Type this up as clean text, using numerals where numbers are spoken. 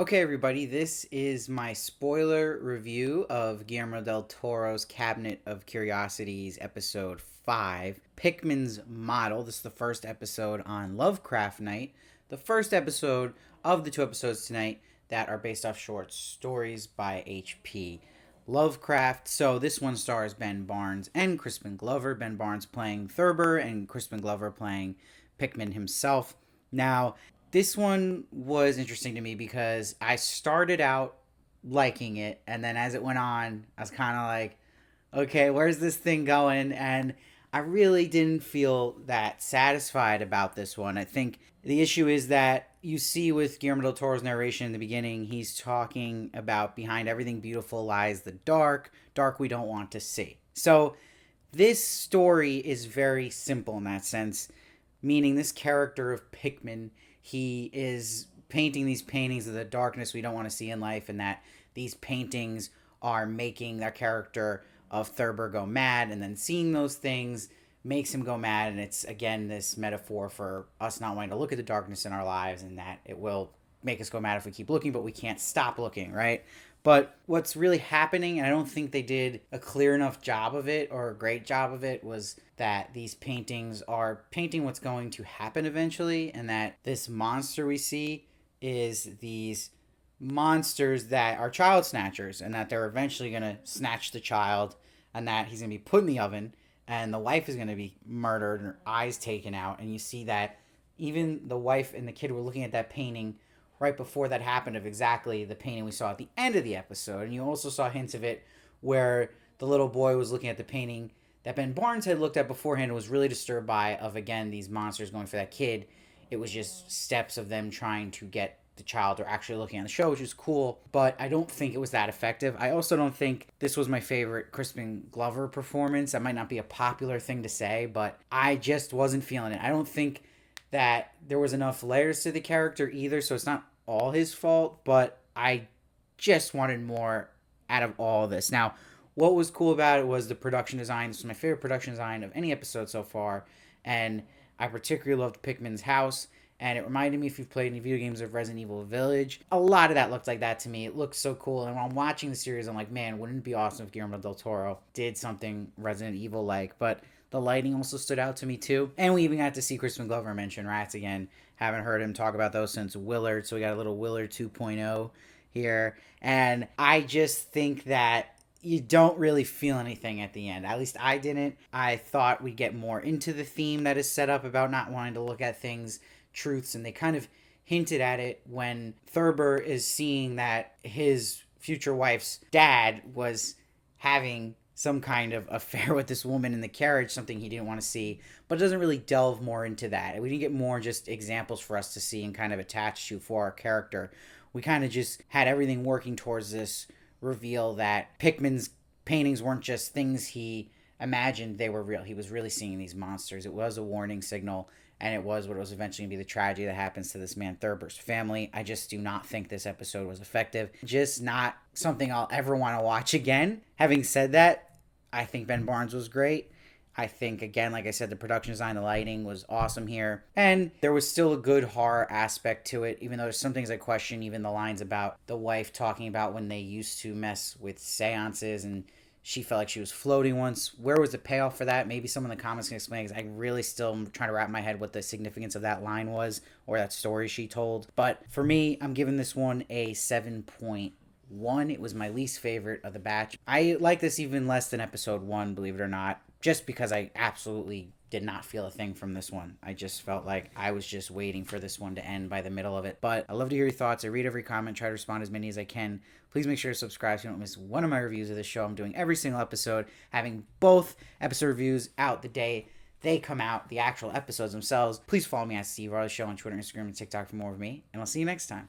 Okay, everybody, this is my spoiler review of Guillermo del Toro's Cabinet of Curiosities, episode 5, Pickman's Model. This is the first episode on Lovecraft Night, the first episode of the two episodes tonight that are based off short stories by H.P. Lovecraft. So this one stars Ben Barnes and Crispin Glover. Ben Barnes playing Thurber and Crispin Glover playing Pickman himself. Now, this one was interesting to me because I started out liking it, and then as it went on, I was kind of like, okay, where's this thing going? And I really didn't feel that satisfied about this one. I think the issue is that you see with Guillermo del Toro's narration in the beginning, he's talking about behind everything beautiful lies the dark, dark we don't want to see. So this story is very simple in that sense, meaning this character of Pickman, he is painting these paintings of the darkness we don't want to see in life, and that these paintings are making their character of Thurber go mad, and then seeing those things makes him go mad. And it's again this metaphor for us not wanting to look at the darkness in our lives, and that it will make us go mad if we keep looking, but we can't stop looking, right? But what's really happening, and I don't think they did a clear enough job of it or a great job of it, was that these paintings are painting what's going to happen eventually, and that this monster we see is these monsters that are child snatchers, and that they're eventually going to snatch the child, and that he's going to be put in the oven, and the wife is going to be murdered and her eyes taken out. And you see that even the wife and the kid were looking at that painting right before that happened, of exactly the painting we saw at the end of the episode. And you also saw hints of it where the little boy was looking at the painting that Ben Barnes had looked at beforehand and was really disturbed by, of again these monsters going for that kid. It was just steps of them trying to get the child, or actually looking at the show, which was cool, but I don't think it was that effective. I also don't think this was my favorite Crispin Glover performance. That might not be a popular thing to say, but I just wasn't feeling it. I don't think that there was enough layers to the character either, so it's not all his fault, but I just wanted more out of all of this. Now, what was cool about it was the production design. This was my favorite production design of any episode so far, and I particularly loved Pickman's house, and it reminded me, if you've played any video games, of Resident Evil Village. A lot of that looked like that to me. It looked so cool, and when I'm watching the series, I'm like, man, wouldn't it be awesome if Guillermo del Toro did something Resident Evil-like? But the lighting also stood out to me too. And we even got to see Crispin Glover mention rats again. Haven't heard him talk about those since Willard, so we got a little Willard 2.0 here. And I just think that you don't really feel anything at the end. At least I didn't. I thought we'd get more into the theme that is set up about not wanting to look at things, truths, and they kind of hinted at it when Thurber is seeing that his future wife's dad was having some kind of affair with this woman in the carriage, something he didn't want to see, but it doesn't really delve more into that. We didn't get more just examples for us to see and kind of attach to for our character. We kind of just had everything working towards this reveal that Pickman's paintings weren't just things he imagined, they were real. He was really seeing these monsters. It was a warning signal, and it was what was eventually going to be the tragedy that happens to this man Thurber's family. I just do not think this episode was effective. Just not something I'll ever want to watch again. Having said that, I think Ben Barnes was great. I think, again, like I said, the production design, the lighting was awesome here. And there was still a good horror aspect to it, even though there's some things I question, even the lines about the wife talking about when they used to mess with seances and she felt like she was floating once. Where was the payoff for that? Maybe someone in the comments can explain, because I really still am trying to wrap my head what the significance of that line was, or that story she told. But for me, I'm giving this one a 7.1. It was my least favorite of the batch. I like this even less than episode 1, believe it or not, just because I absolutely did not feel a thing from this one. I just felt like I was just waiting for this one to end by the middle of it. But I love to hear your thoughts. I read every comment, try to respond as many as I can. Please make sure to subscribe so you don't miss one of my reviews of the show. I'm doing every single episode, having both episode reviews out the day they come out, the actual episodes themselves. Please follow me at Steve Varley Show on Twitter, Instagram, and TikTok for more of me, and I'll see you next time.